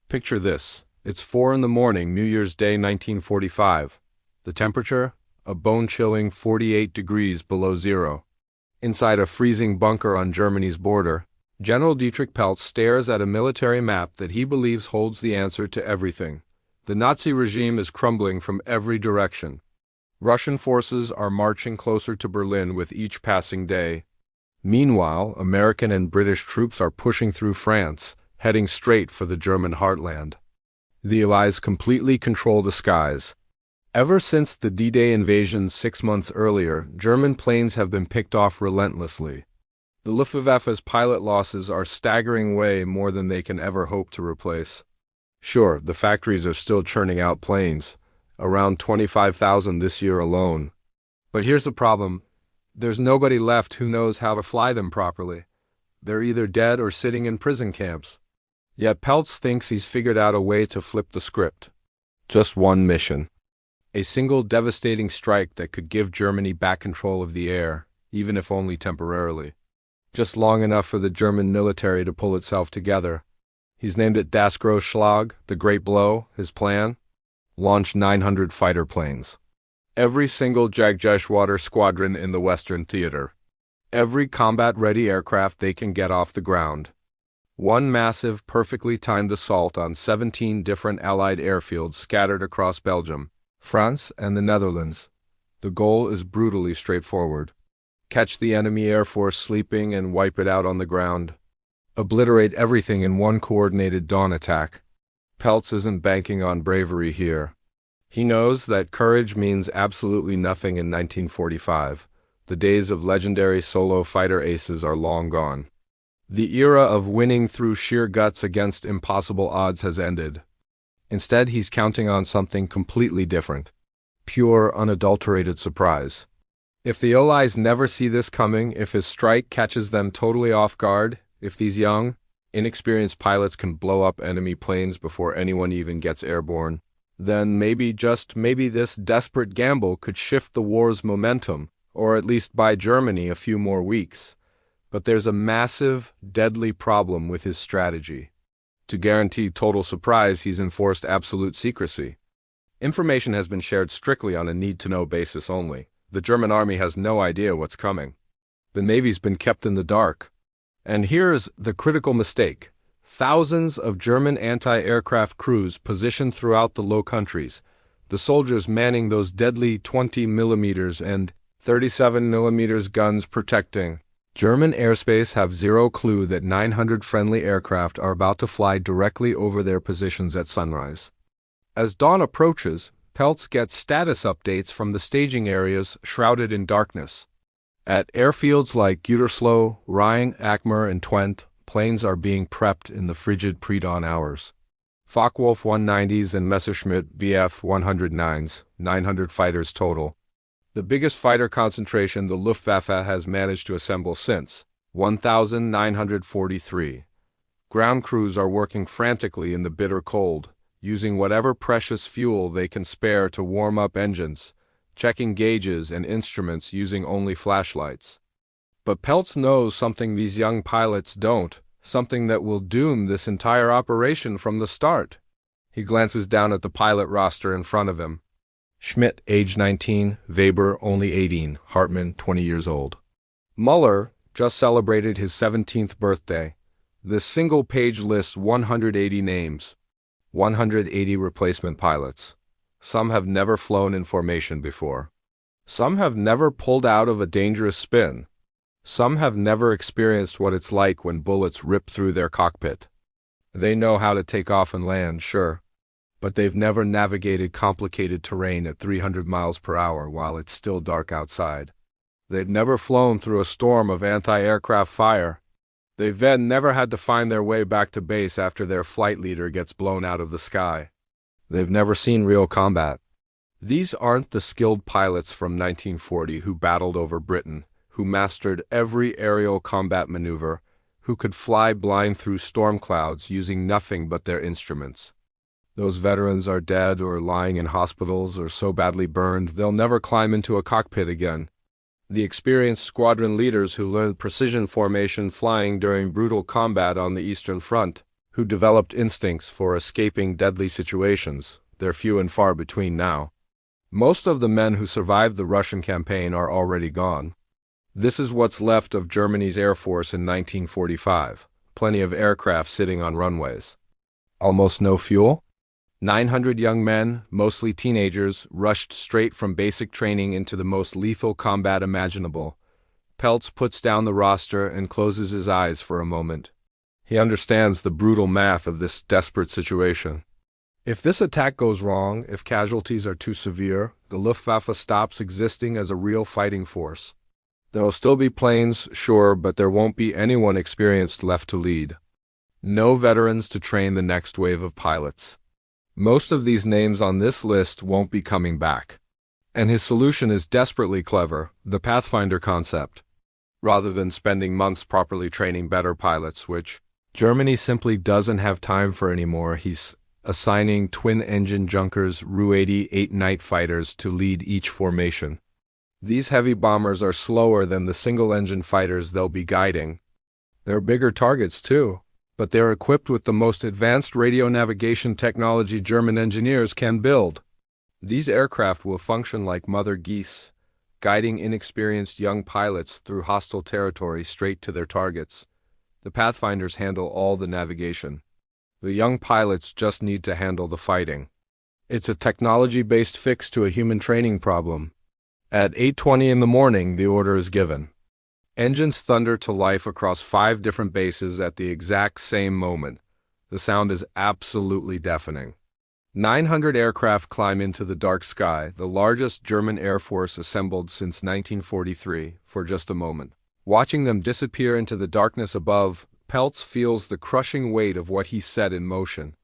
Picture this. It's 4 in the morning, New Year's Day 1945. The temperature? A bone-chilling 48 degrees below zero. Inside a freezing bunker on Germany's border, General Dietrich Peltz stares at a military map that he believes holds the answer to everything. The Nazi regime is crumbling from every direction. Russian forces are marching closer to Berlin with each passing day. Meanwhile, American and British troops are pushing through France, heading straight for the German heartland. The Allies completely control the skies. Ever since the D-Day invasion 6 months earlier, German planes have been picked off relentlessly. The Luftwaffe's pilot losses are staggering way more than they can ever hope to replace. Sure, the factories are still churning out planes, around 25,000 this year alone. But here's the problem. There's nobody left who knows how to fly them properly. They're either dead or sitting in prison camps. Yet Peltz thinks he's figured out a way to flip the script. Just one mission. A single devastating strike that could give Germany back control of the air, even if only temporarily. Just long enough for the German military to pull itself together. He's named it Das Grosschlag, the Great Blow. His plan? Launch 900 fighter planes. Every single Jagdgeschwader squadron in the Western Theater. Every combat-ready aircraft they can get off the ground. One massive, perfectly timed assault on 17 different Allied airfields scattered across Belgium, France, and the Netherlands. The goal is brutally straightforward. Catch the enemy air force sleeping and wipe it out on the ground. Obliterate everything in one coordinated dawn attack. Peltz isn't banking on bravery here. He knows that courage means absolutely nothing in 1945. The days of legendary solo fighter aces are long gone. The era of winning through sheer guts against impossible odds has ended. Instead, he's counting on something completely different. Pure, unadulterated surprise. If the Allies never see this coming, if his strike catches them totally off guard, if these young, inexperienced pilots can blow up enemy planes before anyone even gets airborne, then maybe, just maybe, this desperate gamble could shift the war's momentum, or at least buy Germany a few more weeks. But there's a massive, deadly problem with his strategy. To guarantee total surprise, he's enforced absolute secrecy. Information has been shared strictly on a need-to-know basis only. The German army has no idea what's coming. The Navy's been kept in the dark. And here's the critical mistake. Thousands of German anti-aircraft crews positioned throughout the Low Countries, the soldiers manning those deadly 20mm and 37mm guns protecting German airspace, have zero clue that 900 friendly aircraft are about to fly directly over their positions at sunrise. As dawn approaches, Peltz gets status updates from the staging areas shrouded in darkness. At airfields like Gütersloh, Rhein, Akmer, and Twente, planes are being prepped in the frigid pre-dawn hours. Focke-Wulf 190s and Messerschmitt Bf 109s, 900 fighters total. The biggest fighter concentration the Luftwaffe has managed to assemble since, 1,943. Ground crews are working frantically in the bitter cold, using whatever precious fuel they can spare to warm up engines, checking gauges and instruments using only flashlights. But Peltz knows something these young pilots don't, something that will doom this entire operation from the start. He glances down at the pilot roster in front of him. Schmidt, age 19, Weber, only 18, Hartmann, 20 years old. Muller just celebrated his 17th birthday. This single page lists 180 names, 180 replacement pilots. Some have never flown in formation before. Some have never pulled out of a dangerous spin. Some have never experienced what it's like when bullets rip through their cockpit. They know how to take off and land, sure, but they've never navigated complicated terrain at 300 miles per hour while it's still dark outside. They've never flown through a storm of anti-aircraft fire. They've then never had to find their way back to base after their flight leader gets blown out of the sky. They've never seen real combat. These aren't the skilled pilots from 1940 who battled over Britain, who mastered every aerial combat maneuver, who could fly blind through storm clouds using nothing but their instruments. Those veterans are dead or lying in hospitals or so badly burned they'll never climb into a cockpit again. The experienced squadron leaders who learned precision formation flying during brutal combat on the Eastern Front, who developed instincts for escaping deadly situations. They're few and far between now. Most of the men who survived the Russian campaign are already gone. This is what's left of Germany's Air Force in 1945. Plenty of aircraft sitting on runways. Almost no fuel? 900 young men, mostly teenagers, rushed straight from basic training into the most lethal combat imaginable. Peltz puts down the roster and closes his eyes for a moment. He understands the brutal math of this desperate situation. If this attack goes wrong, if casualties are too severe, the Luftwaffe stops existing as a real fighting force. There will still be planes, sure, but there won't be anyone experienced left to lead. No veterans to train the next wave of pilots. Most of these names on this list won't be coming back. And his solution is desperately clever, the Pathfinder concept. Rather than spending months properly training better pilots, which Germany simply doesn't have time for anymore, he's assigning twin-engine Junkers Ru-88 night fighters to lead each formation. These heavy bombers are slower than the single-engine fighters they'll be guiding. They're bigger targets, too, but they're equipped with the most advanced radio navigation technology German engineers can build. These aircraft will function like mother geese, guiding inexperienced young pilots through hostile territory straight to their targets. The Pathfinders handle all the navigation. The young pilots just need to handle the fighting. It's a technology-based fix to a human training problem. At 8:20 in the morning, the order is given. Engines thunder to life across 5 different bases at the exact same moment. The sound is absolutely deafening. 900 aircraft climb into the dark sky, the largest German Air Force assembled since 1943, for just a moment. Watching them disappear into the darkness above, Peltz feels the crushing weight of what he set in motion.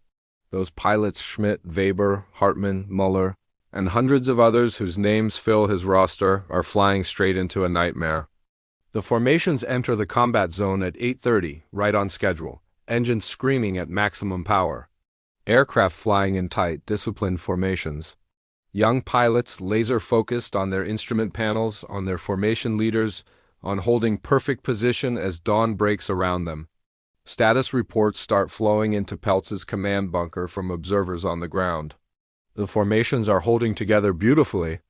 Those pilots Schmitt, Weber, Hartmann, Muller, and hundreds of others whose names fill his roster are flying straight into a nightmare. The formations enter the combat zone at 8:30, right on schedule, engines screaming at maximum power. Aircraft flying in tight, disciplined formations. Young pilots laser-focused on their instrument panels, on their formation leaders, on holding perfect position as dawn breaks around them. Status reports start flowing into Peltz's command bunker from observers on the ground. The formations are holding together beautifully.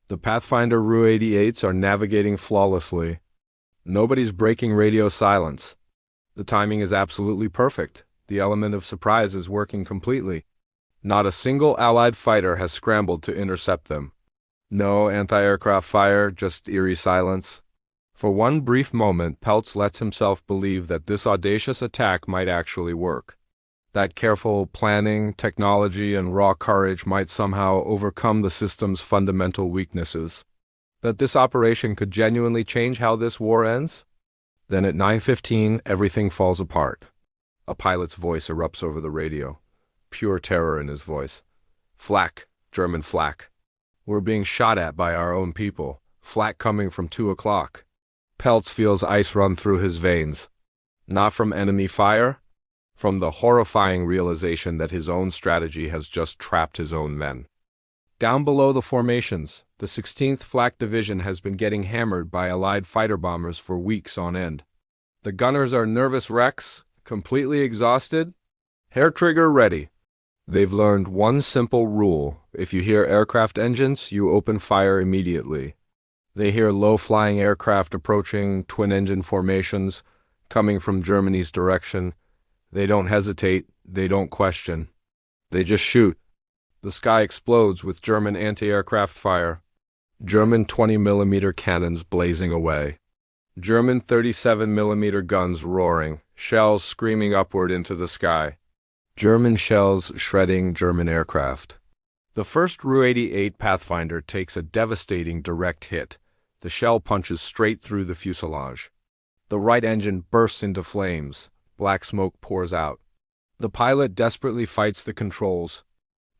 The Pathfinder Ru-88s are navigating flawlessly. Nobody's breaking radio silence. The timing is absolutely perfect. The element of surprise is working completely. Not a single Allied fighter has scrambled to intercept them. No anti-aircraft fire, just eerie silence. For one brief moment, Peltz lets himself believe that this audacious attack might actually work. That careful planning, technology, and raw courage might somehow overcome the system's fundamental weaknesses. That this operation could genuinely change how this war ends? Then at 9:15, everything falls apart. A pilot's voice erupts over the radio. Pure terror in his voice. Flack, German Flack. We're being shot at by our own people. Flack coming from 2 o'clock. Peltz feels ice run through his veins. Not from enemy fire, from the horrifying realization that his own strategy has just trapped his own men. Down below the formations, the 16th Flak Division has been getting hammered by Allied fighter bombers for weeks on end. The gunners are nervous wrecks, completely exhausted, hair trigger ready. They've learned one simple rule: if you hear aircraft engines, you open fire immediately. They hear low-flying aircraft approaching, twin-engine formations, coming from Germany's direction. They don't hesitate, they don't question. They just shoot. The sky explodes with German anti-aircraft fire. German 20mm cannons blazing away. German 37mm guns roaring, shells screaming upward into the sky. German shells shredding German aircraft. The first Ru-88 Pathfinder takes a devastating direct hit. The shell punches straight through the fuselage. The right engine bursts into flames. Black smoke pours out. The pilot desperately fights the controls.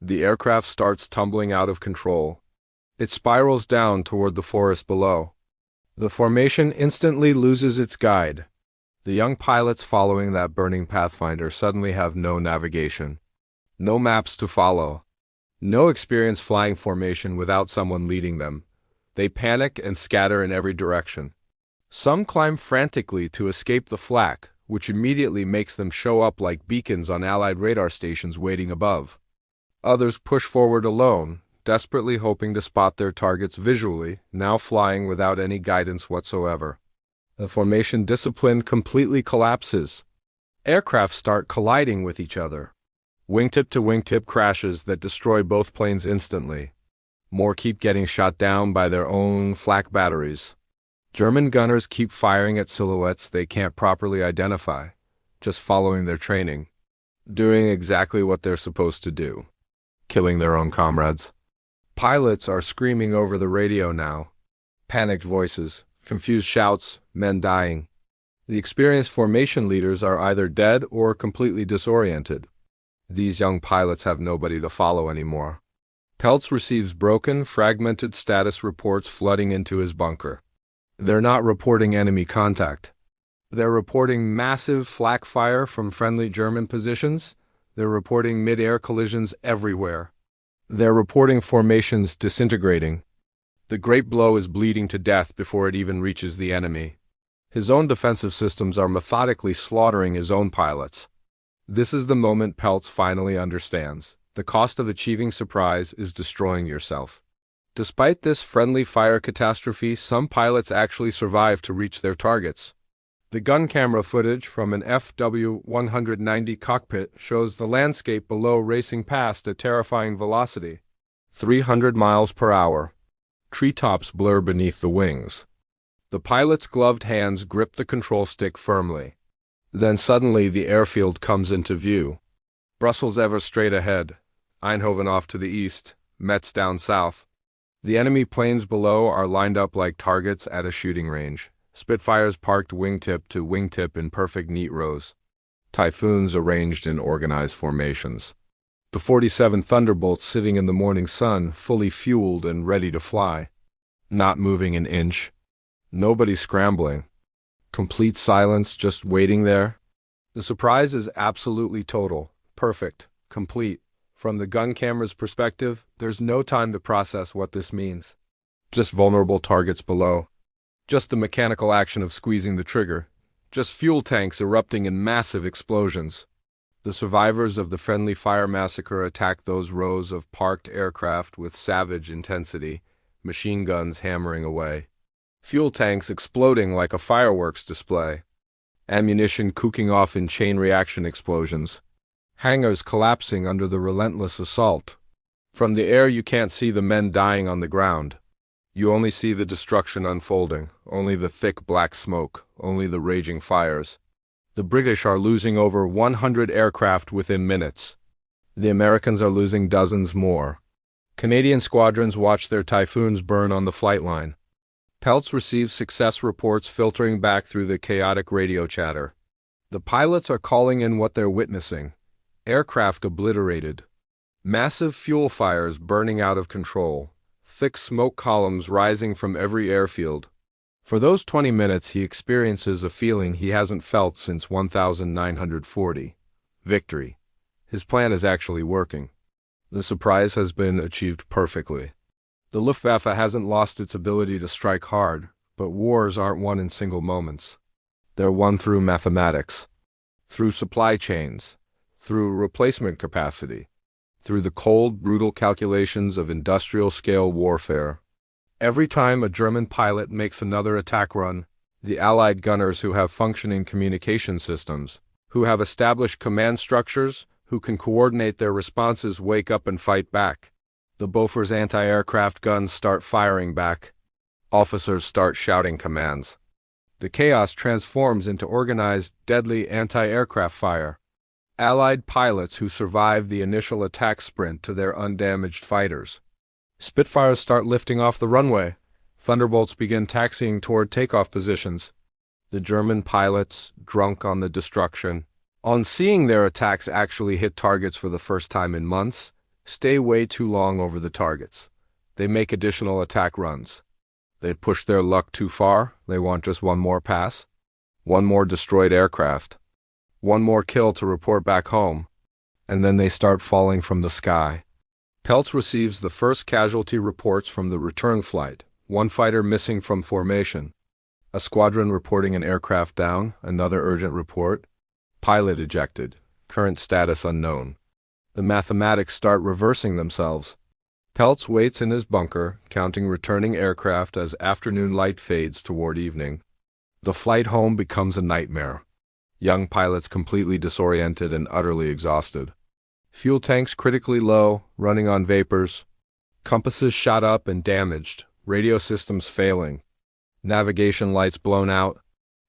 The aircraft starts tumbling out of control. It spirals down toward the forest below. The formation instantly loses its guide. The young pilots following that burning Pathfinder suddenly have no navigation. No maps to follow. No experience flying formation without someone leading them. They panic and scatter in every direction. Some climb frantically to escape the flak, which immediately makes them show up like beacons on Allied radar stations waiting above. Others push forward alone, desperately hoping to spot their targets visually, now flying without any guidance whatsoever. The formation discipline completely collapses. Aircraft start colliding with each other. Wingtip-to-wingtip crashes that destroy both planes instantly. More keep getting shot down by their own flak batteries. German gunners keep firing at silhouettes they can't properly identify, just following their training, doing exactly what they're supposed to do, killing their own comrades. Pilots are screaming over the radio now. Panicked voices, confused shouts, men dying. The experienced formation leaders are either dead or completely disoriented. These young pilots have nobody to follow anymore. Peltz receives broken, fragmented status reports flooding into his bunker. They're not reporting enemy contact. They're reporting massive flak fire from friendly German positions. They're reporting mid-air collisions everywhere. They're reporting formations disintegrating. The great blow is bleeding to death before it even reaches the enemy. His own defensive systems are methodically slaughtering his own pilots. This is the moment Peltz finally understands. The cost of achieving surprise is destroying yourself. Despite this friendly fire catastrophe, some pilots actually survive to reach their targets. The gun camera footage from an FW-190 cockpit shows the landscape below racing past at terrifying velocity, 300 miles per hour. Treetops blur beneath the wings. The pilot's gloved hands grip the control stick firmly. Then suddenly the airfield comes into view. Brussels ever straight ahead, Eindhoven off to the east, Metz down south. The enemy planes below are lined up like targets at a shooting range. Spitfires parked wingtip to wingtip in perfect neat rows. Typhoons arranged in organized formations. The 47 Thunderbolts sitting in the morning sun, fully fueled and ready to fly. Not moving an inch. Nobody scrambling. Complete silence, just waiting there. The surprise is absolutely total, perfect, complete. From the gun camera's perspective, there's no time to process what this means. Just vulnerable targets below. Just the mechanical action of squeezing the trigger. Just fuel tanks erupting in massive explosions. The survivors of the friendly fire massacre attack those rows of parked aircraft with savage intensity, machine guns hammering away. Fuel tanks exploding like a fireworks display. Ammunition cooking off in chain reaction explosions. Hangars collapsing under the relentless assault. From the air you can't see the men dying on the ground. You only see the destruction unfolding, only the thick black smoke, only the raging fires. The British are losing over 100 aircraft within minutes. The Americans are losing dozens more. Canadian squadrons watch their Typhoons burn on the flight line. Peltz receives success reports filtering back through the chaotic radio chatter. The pilots are calling in what they're witnessing. Aircraft obliterated. Massive fuel fires burning out of control. Thick smoke columns rising from every airfield. For those 20 minutes he experiences a feeling he hasn't felt since 1940. Victory. His plan is actually working. The surprise has been achieved perfectly. The Luftwaffe hasn't lost its ability to strike hard, but wars aren't won in single moments. They're won through mathematics, through supply chains, through replacement capacity, through the cold, brutal calculations of industrial-scale warfare. Every time a German pilot makes another attack run, the Allied gunners who have functioning communication systems, who have established command structures, who can coordinate their responses wake up and fight back. The Bofors anti-aircraft guns start firing back. Officers start shouting commands. The chaos transforms into organized, deadly anti-aircraft fire. Allied pilots who survive the initial attack sprint to their undamaged fighters. Spitfires start lifting off the runway. Thunderbolts begin taxiing toward takeoff positions. The German pilots, drunk on the destruction, on seeing their attacks actually hit targets for the first time in months, stay way too long over the targets. They make additional attack runs. They'd push their luck too far. They want just one more pass. One more destroyed aircraft. One more kill to report back home. And then they start falling from the sky. Peltz receives the first casualty reports from the return flight, one fighter missing from formation. A squadron reporting an aircraft down, another urgent report. Pilot ejected, current status unknown. The mathematics start reversing themselves. Peltz waits in his bunker, counting returning aircraft as afternoon light fades toward evening. The flight home becomes a nightmare. Young pilots completely disoriented and utterly exhausted. Fuel tanks critically low, running on vapors. Compasses shot up and damaged, radio systems failing. Navigation lights blown out.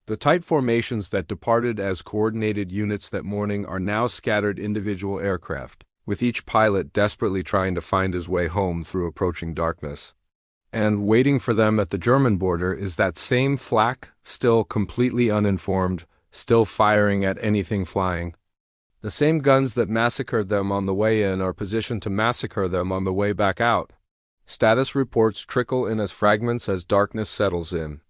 The tight formations that departed as coordinated units that morning are now scattered individual aircraft, with each pilot desperately trying to find his way home through approaching darkness. And waiting for them at the German border is that same Flack, still completely uninformed, still firing at anything flying. The same guns that massacred them on the way in are positioned to massacre them on the way back out. Status reports trickle in as fragments as darkness settles in.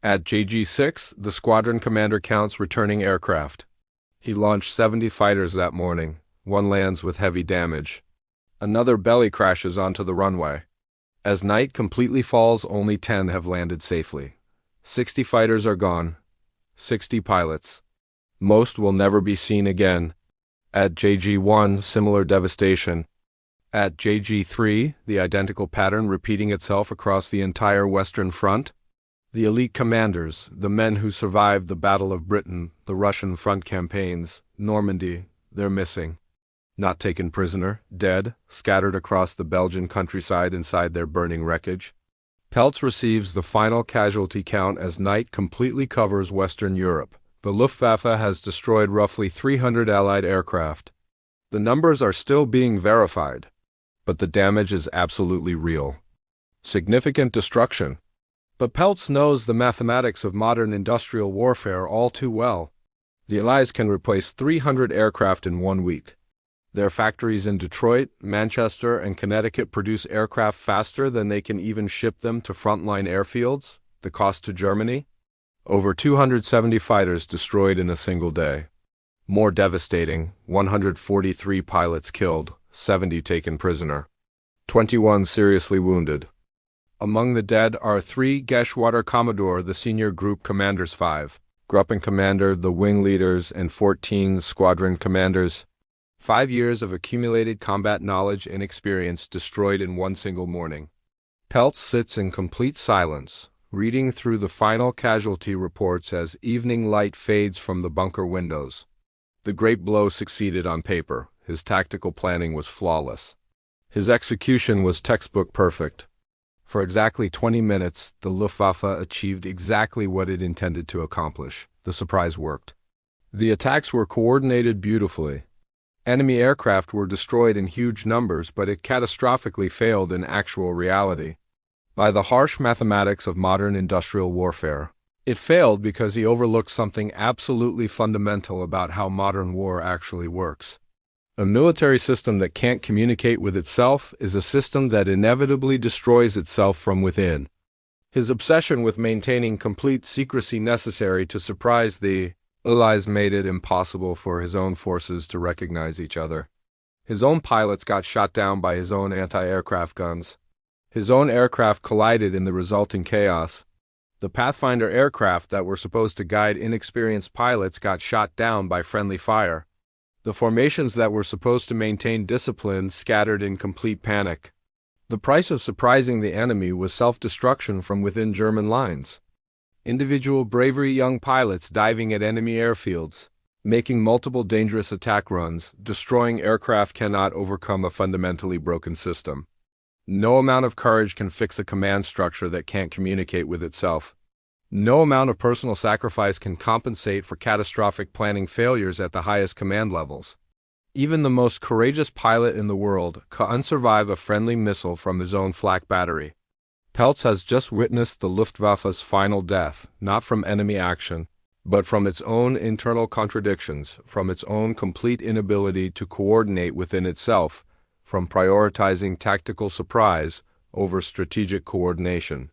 At JG-6, the squadron commander counts returning aircraft. He launched 70 fighters that morning. One lands with heavy damage. Another belly crashes onto the runway. As night completely falls, only 10 have landed safely. 60 fighters are gone. 60 pilots. Most will never be seen again. At JG-1, similar devastation. At JG-3, the identical pattern repeating itself across the entire Western Front. The elite commanders, the men who survived the Battle of Britain, the Russian front campaigns, Normandy, they're missing. Not taken prisoner, dead, scattered across the Belgian countryside inside their burning wreckage. Peltz receives the final casualty count as night completely covers Western Europe. The Luftwaffe has destroyed roughly 300 Allied aircraft. The numbers are still being verified, but the damage is absolutely real. Significant destruction. But Peltz knows the mathematics of modern industrial warfare all too well. The Allies can replace 300 aircraft in 1 week. Their factories in Detroit, Manchester, and Connecticut produce aircraft faster than they can even ship them to frontline airfields. The cost to Germany? Over 270 fighters destroyed in a single day. More devastating, 143 pilots killed, 70 taken prisoner. 21 seriously wounded. Among the dead are 3 Geschwader Commodore, the senior group commanders, 5 Gruppen Commander, the wing leaders, and 14 squadron commanders. 5 years of accumulated combat knowledge and experience destroyed in one single morning. Peltz sits in complete silence, reading through the final casualty reports as evening light fades from the bunker windows. The great blow succeeded on paper. His tactical planning was flawless. His execution was textbook perfect. For exactly 20 minutes, the Luftwaffe achieved exactly what it intended to accomplish. The surprise worked. The attacks were coordinated beautifully. Enemy aircraft were destroyed in huge numbers, but it catastrophically failed in actual reality. By the harsh mathematics of modern industrial warfare, it failed because he overlooked something absolutely fundamental about how modern war actually works. A military system that can't communicate with itself is a system that inevitably destroys itself from within. His obsession with maintaining complete secrecy necessary to surprise the Allies made it impossible for his own forces to recognize each other. His own pilots got shot down by his own anti-aircraft guns. His own aircraft collided in the resulting chaos. The Pathfinder aircraft that were supposed to guide inexperienced pilots got shot down by friendly fire. The formations that were supposed to maintain discipline scattered in complete panic. The price of surprising the enemy was self-destruction from within German lines. Individual bravery young pilots diving at enemy airfields, making multiple dangerous attack runs. Destroying aircraft cannot overcome a fundamentally broken system. No amount of courage can fix a command structure that can't communicate with itself. No amount of personal sacrifice can compensate for catastrophic planning failures at the highest command levels. Even the most courageous pilot in the world can't survive a friendly missile from his own flak battery. Peltz has just witnessed the Luftwaffe's final death, not from enemy action, but from its own internal contradictions, from its own complete inability to coordinate within itself, from prioritizing tactical surprise over strategic coordination.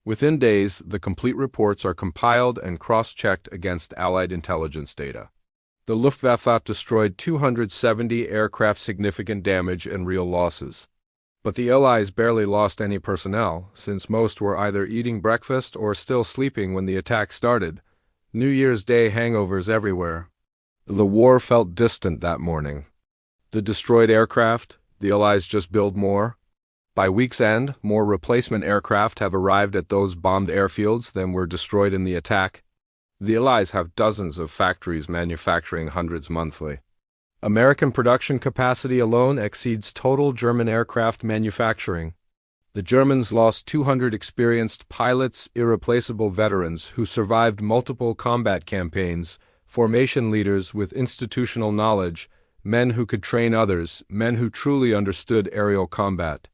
Within days, the complete reports are compiled and cross-checked against Allied intelligence data. The Luftwaffe destroyed 270 aircraft, significant damage and real losses. But the Allies barely lost any personnel, since most were either eating breakfast or still sleeping when the attack started. New Year's Day hangovers everywhere. The war felt distant that morning. The destroyed aircraft, the Allies just build more. By week's end, more replacement aircraft have arrived at those bombed airfields than were destroyed in the attack. The Allies have dozens of factories manufacturing hundreds monthly. American production capacity alone exceeds total German aircraft manufacturing. The Germans lost 200 experienced pilots, irreplaceable veterans who survived multiple combat campaigns, formation leaders with institutional knowledge, men who could train others, men who truly understood aerial combat.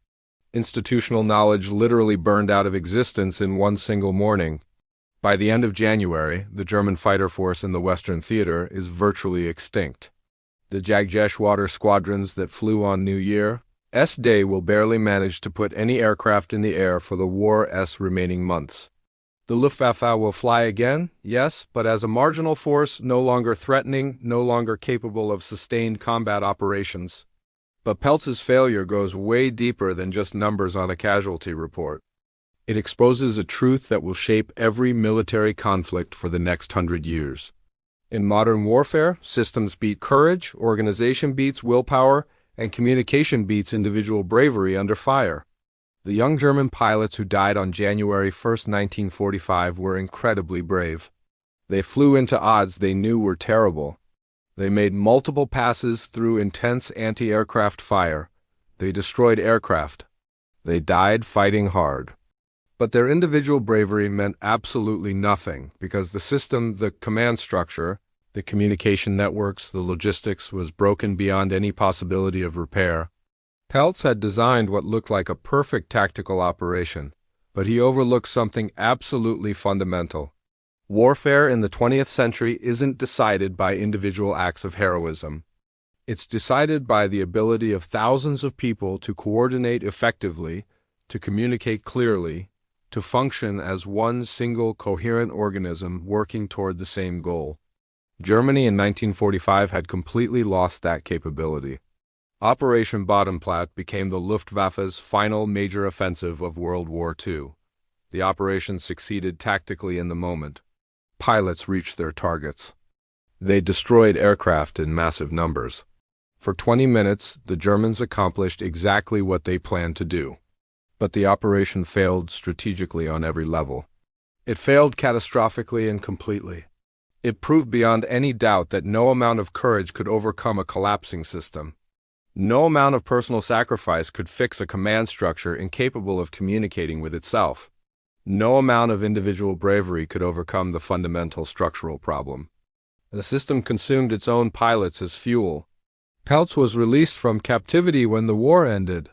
Institutional knowledge literally burned out of existence in one single morning. By the end of January, the German fighter force in the Western Theater is virtually extinct. The Jagdgeschwader squadrons that flew on New Year's Day will barely manage to put any aircraft in the air for the war's remaining months. The Luftwaffe will fly again, yes, but as a marginal force, no longer threatening, no longer capable of sustained combat operations. But Peltz's failure goes way deeper than just numbers on a casualty report. It exposes a truth that will shape every military conflict for the next 100 years. In modern warfare, systems beat courage, organization beats willpower, and communication beats individual bravery under fire. The young German pilots who died on January 1, 1945 were incredibly brave. They flew into odds they knew were terrible. They made multiple passes through intense anti-aircraft fire. They destroyed aircraft. They died fighting hard. But their individual bravery meant absolutely nothing, because the system, the command structure, the communication networks, the logistics was broken beyond any possibility of repair. Peltz had designed what looked like a perfect tactical operation, but he overlooked something absolutely fundamental. Warfare in the 20th century isn't decided by individual acts of heroism. It's decided by the ability of thousands of people to coordinate effectively, to communicate clearly, to function as one single coherent organism working toward the same goal. Germany in 1945 had completely lost that capability. Operation Bodenplatte became the Luftwaffe's final major offensive of World War II. The operation succeeded tactically in the moment. Pilots reached their targets. They destroyed aircraft in massive numbers. For 20 minutes, the Germans accomplished exactly what they planned to do. But the operation failed strategically on every level. It failed catastrophically and completely. It proved beyond any doubt that no amount of courage could overcome a collapsing system. No amount of personal sacrifice could fix a command structure incapable of communicating with itself. No amount of individual bravery could overcome the fundamental structural problem. The system consumed its own pilots as fuel. Peltz was released from captivity when the war ended.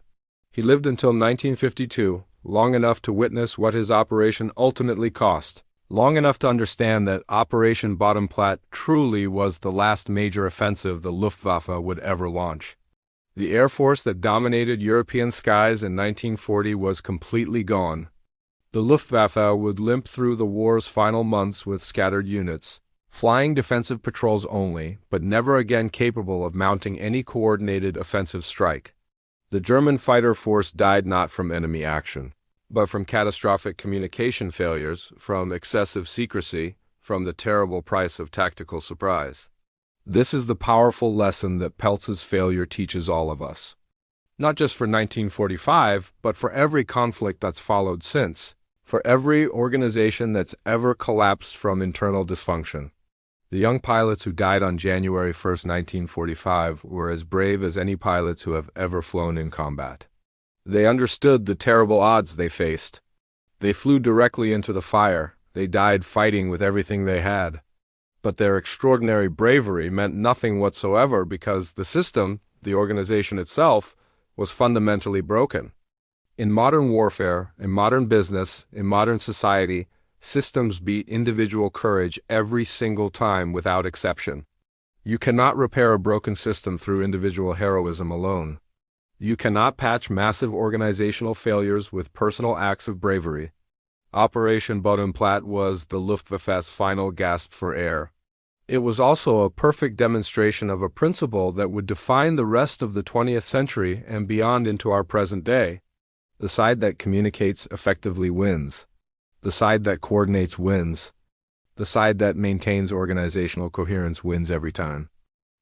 He lived until 1952, long enough to witness what his operation ultimately cost, long enough to understand that Operation Bodenplatte truly was the last major offensive the Luftwaffe would ever launch. The air force that dominated European skies in 1940 was completely gone. The Luftwaffe would limp through the war's final months with scattered units, flying defensive patrols only, but never again capable of mounting any coordinated offensive strike. The German fighter force died not from enemy action, but from catastrophic communication failures, from excessive secrecy, from the terrible price of tactical surprise. This is the powerful lesson that Peltz's failure teaches all of us. Not just for 1945, but for every conflict that's followed since, for every organization that's ever collapsed from internal dysfunction. The young pilots who died on January 1, 1945, were as brave as any pilots who have ever flown in combat. They understood the terrible odds they faced. They flew directly into the fire. They died fighting with everything they had. But their extraordinary bravery meant nothing whatsoever because the system, the organization itself, was fundamentally broken. In modern warfare, in modern business, in modern society, systems beat individual courage every single time without exception. You cannot repair a broken system through individual heroism alone. You cannot patch massive organizational failures with personal acts of bravery. Operation Bodenplatte was the Luftwaffe's final gasp for air. It was also a perfect demonstration of a principle that would define the rest of the 20th century and beyond into our present day. The side that communicates effectively wins. The side that coordinates wins. The side that maintains organizational coherence wins every time.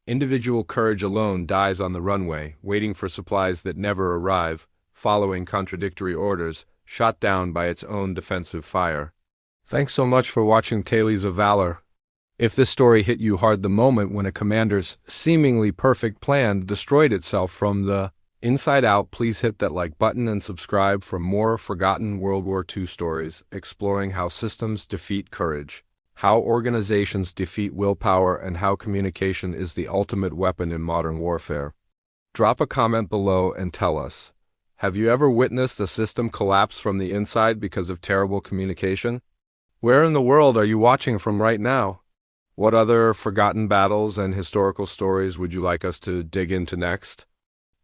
Individual courage alone dies on the runway, waiting for supplies that never arrive, following contradictory orders, shot down by its own defensive fire. Thanks so much for watching Tales of Valor. If this story hit you hard the moment when a commander's seemingly perfect plan destroyed itself from the inside out, please hit that like button and subscribe for more forgotten World War II stories exploring how systems defeat courage, how organizations defeat willpower, and how communication is the ultimate weapon in modern warfare. Drop a comment below and tell us, have you ever witnessed a system collapse from the inside because of terrible communication? Where in the world are you watching from right now? What other forgotten battles and historical stories would you like us to dig into next?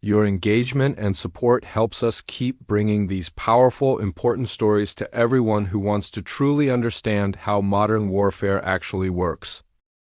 Your engagement and support helps us keep bringing these powerful, important stories to everyone who wants to truly understand how modern warfare actually works.